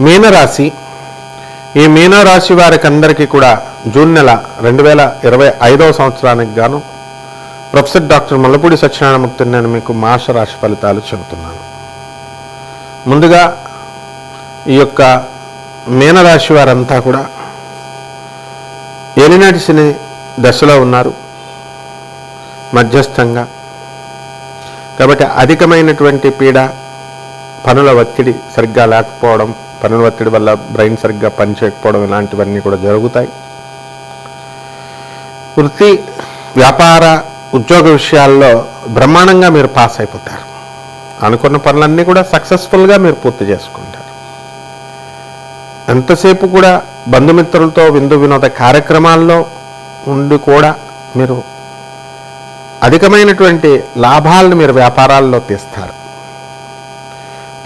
మీనరాశి. ఈ మీనరాశి వారికి అందరికీ కూడా జూన్ నెల 2025వ సంవత్సరానికి గాను ప్రొఫెసర్ డాక్టర్ మల్లపూడి సత్యనారాయణమూర్తి నేను మీకు మాస రాశి ఫలితాలు చెబుతున్నాను. ముందుగా ఈ యొక్క మీనరాశి వారంతా కూడా ఏలినాటి శని దశలో ఉన్నారు, మధ్యస్థంగా. కాబట్టి అధికమైనటువంటి పీడ, పనుల ఒత్తిడి సరిగ్గా లేకపోవడం, పనుల ఒత్తిడి వల్ల బ్రెయిన్ సరిగ్గా పనిచేయకపోవడం ఇలాంటివన్నీ కూడా జరుగుతాయి. వృత్తి, వ్యాపార, ఉద్యోగ విషయాల్లో బ్రహ్మాండంగా మీరు పాస్ అయిపోతారు. అనుకున్న పనులన్నీ కూడా సక్సెస్ఫుల్గా మీరు పూర్తి చేసుకుంటారు. ఎంతసేపు కూడా బంధుమిత్రులతో విందు వినోద కార్యక్రమాల్లో ఉండి కూడా మీరు అధికమైనటువంటి లాభాలను మీరు వ్యాపారాల్లో తీస్తారు.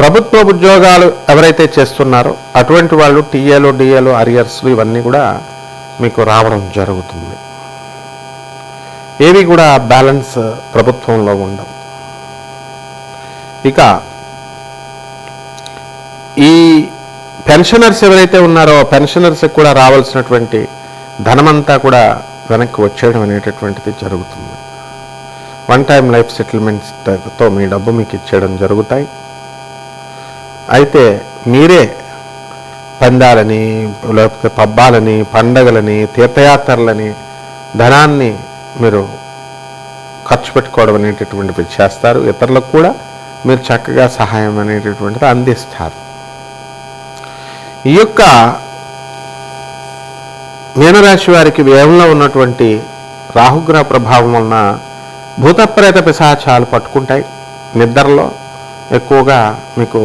ప్రభుత్వ ఉద్యోగాలు ఎవరైతే చేస్తున్నారో అటువంటి వాళ్ళు టీఏలు, డిఏలు, అరియర్స్లు ఇవన్నీ కూడా మీకు రావడం జరుగుతుంది. ఏవి కూడా బ్యాలెన్స్ ప్రభుత్వంలో ఉండవు. ఇక ఈ పెన్షనర్స్ ఎవరైతే ఉన్నారో పెన్షనర్స్కి కూడా రావాల్సినటువంటి ధనమంతా కూడా వెనక్కి వచ్చేయడం అనేటటువంటిది జరుగుతుంది. వన్ టైం లైఫ్ సెటిల్మెంట్స్తో మీ డబ్బు మీకు ఇచ్చేయడం జరుగుతాయి. అయితే మీరే పందాలని, లేకపోతే పబ్బాలని, పండగలని, తీర్థయాత్రలని ధనాన్ని మీరు ఖర్చు పెట్టుకోవడం అనేటటువంటివి చేస్తారు. ఇతరులకు కూడా మీరు చక్కగా సహాయం అనేటటువంటిది అందిస్తారు. ఈ యొక్క మీనరాశి వారికి వ్యయంలో ఉన్నటువంటి రాహుగ్రహ ప్రభావం వలన భూతప్రేత పిశాచాలు పట్టుకుంటాయి. నిద్రలో ఎక్కువగా మీకు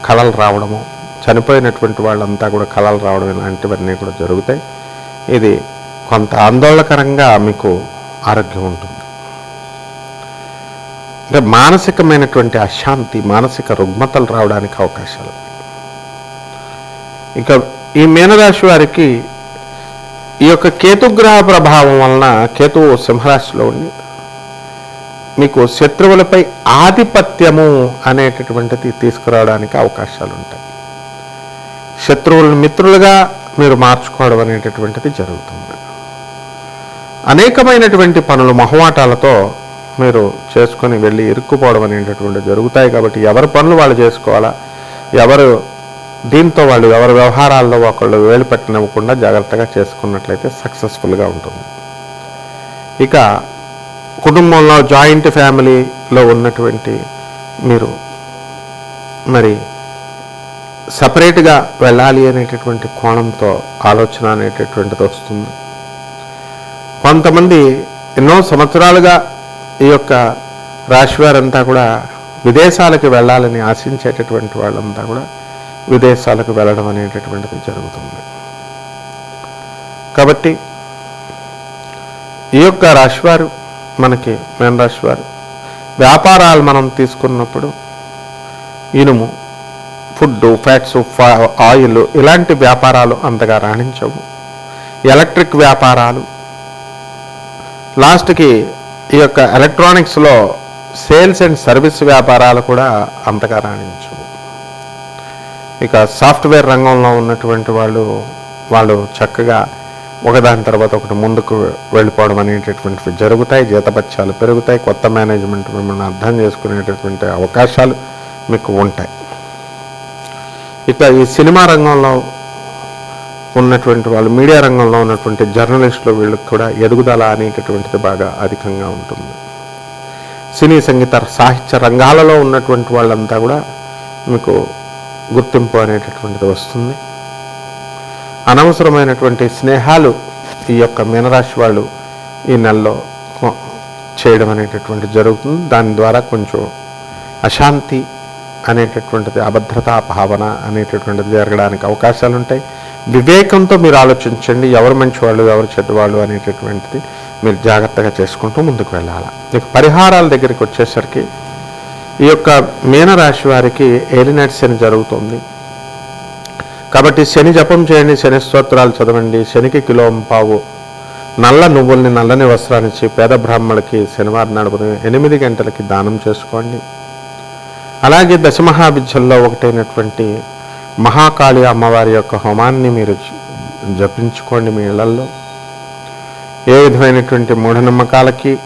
కళలు రావడము, చనిపోయినటువంటి వాళ్ళంతా కూడా కళలు రావడం ఇలాంటివన్నీ కూడా జరుగుతాయి. ఇది కొంత ఆందోళనకరంగా మీకు ఆరోగ్యం ఉంటుంది. అంటే మానసికమైనటువంటి అశాంతి, మానసిక రుగ్మతలు రావడానికి అవకాశాలు. ఇక ఈ మీనరాశి వారికి ఈ యొక్క కేతుగ్రహ ప్రభావం వలన, కేతువు సింహరాశిలో ఉండి మీకు శత్రువులపై ఆధిపత్యము అనేటటువంటిది తీసుకురావడానికి అవకాశాలు ఉంటాయి. శత్రువులను మిత్రులుగా మీరు మార్చుకోవడం అనేటటువంటిది జరుగుతుంది. అనేకమైనటువంటి పనులు మొహమాటాలతో మీరు చేసుకొని వెళ్ళి ఇరుక్కుపోవడం అనేటటువంటివి జరుగుతాయి. కాబట్టి ఎవరి పనులు వాళ్ళు చేసుకోవాలా, ఎవరు దీంతో వాళ్ళు ఎవరి వ్యవహారాల్లో ఒకళ్ళు వేలు పెట్టనివ్వకుండా జాగ్రత్తగా చేసుకున్నట్లయితే సక్సెస్ఫుల్గా ఉంటుంది. ఇక కుటుంబంలో జాయింట్ ఫ్యామిలీలో ఉన్నటువంటి మీరు మరి సపరేట్గా వెళ్ళాలి అనేటటువంటి కోణంతో ఆలోచన అనేటటువంటిది వస్తుంది. కొంతమంది ఎన్నో సంవత్సరాలుగా ఈ యొక్క రాశివారంతా కూడా విదేశాలకు వెళ్ళాలని ఆశించేటటువంటి వాళ్ళంతా కూడా విదేశాలకు వెళ్ళడం అనేటటువంటిది జరుగుతుంది. కాబట్టి ఈ యొక్క రాశివారు మనకి మీన రాశివారు వ్యాపారాలు మనం తీసుకున్నప్పుడు ఇనుము, ఫుడ్, ఫ్యాట్స్, ఆయిల్ ఇలాంటి వ్యాపారాలు అంతగా రాణించవు. ఎలక్ట్రిక్ వ్యాపారాలు, లాస్ట్కి ఈ యొక్క ఎలక్ట్రానిక్స్లో సేల్స్ అండ్ సర్వీస్ వ్యాపారాలు కూడా అంతగా రాణించవు. ఇక సాఫ్ట్వేర్ రంగంలో ఉన్నటువంటి వాళ్ళు చక్కగా ఒకదాని తర్వాత ఒకటి ముందుకు వెళ్ళిపోవడం అనేటటువంటివి జరుగుతాయి. జీతభత్యాలు పెరుగుతాయి. కొత్త మేనేజ్మెంట్ మిమ్మల్ని అర్థం చేసుకునేటటువంటి అవకాశాలు మీకు ఉంటాయి. ఇక ఈ సినిమా రంగంలో ఉన్నటువంటి వాళ్ళు, మీడియా రంగంలో ఉన్నటువంటి జర్నలిస్టులు వీళ్ళకి కూడా ఎదుగుదల అనేటటువంటిది బాగా అధికంగా ఉంటుంది. సినీ, సంగీత, సాహిత్య రంగాలలో ఉన్నటువంటి వాళ్ళంతా కూడా మీకు గుర్తింపు అనేటటువంటిది వస్తుంది. అనవసరమైనటువంటి స్నేహాలు ఈ యొక్క మీనరాశి వాళ్ళు ఈ నెలలో చేయడం అనేటటువంటి జరుగుతుంది. దాని ద్వారా కొంచెం అశాంతి అనేటటువంటిది, అభద్రతా భావన అనేటటువంటిది జరగడానికి అవకాశాలు ఉంటాయి. వివేకంతో మీరు ఆలోచించండి. ఎవరు మంచివాళ్ళు, ఎవరు చెడ్డవాళ్ళు అనేటటువంటిది మీరు జాగ్రత్తగా చేసుకుంటూ ముందుకు వెళ్ళాలి. ఇక పరిహారాల దగ్గరికి వచ్చేసరికి ఈ యొక్క మీనరాశి వారికి ఏలినాటి శని జరుగుతుంది. కాబట్టి శని జపం చేయండి, శని స్తోత్రాలు చదవండి. శనికి కిలోంపావు నల్ల నువ్వుల్ని, నల్లని వస్త్రాన్నిచ్చి పేద బ్రాహ్మణులకి శనివారం నాడు 8 గంటలకి దానం చేసుకోండి. అలాగే దశమహావిద్యల్లో ఒకటైనటువంటి మహాకాళి అమ్మవారి యొక్క హోమాన్ని మీరు జపించుకోండి మీ ఇళ్లల్లో. ఏ విధమైనటువంటి మూఢనమ్మకాలకి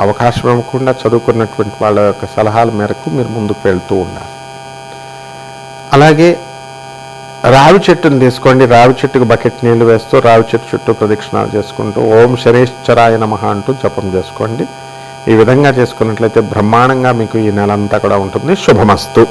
అవకాశం ఇవ్వకుండా చదువుకున్నటువంటి వాళ్ళ యొక్క సలహాల మేరకు మీరు ముందుకు వెళ్తూ ఉండాలి. అలాగే రావి చెట్టును తీసుకోండి. రావి చెట్టుకు బకెట్ నీళ్లు వేస్తూ రావి చెట్టు చుట్టూ ప్రదక్షిణాలు చేసుకుంటూ ఓం శనేశ్వరాయ నమః అంటూ జపం చేసుకోండి. ఈ విధంగా చేసుకున్నట్లయితే బ్రహ్మాండంగా మీకు ఈ నెల అంతా కూడా ఉంటుంది. శుభమస్తు.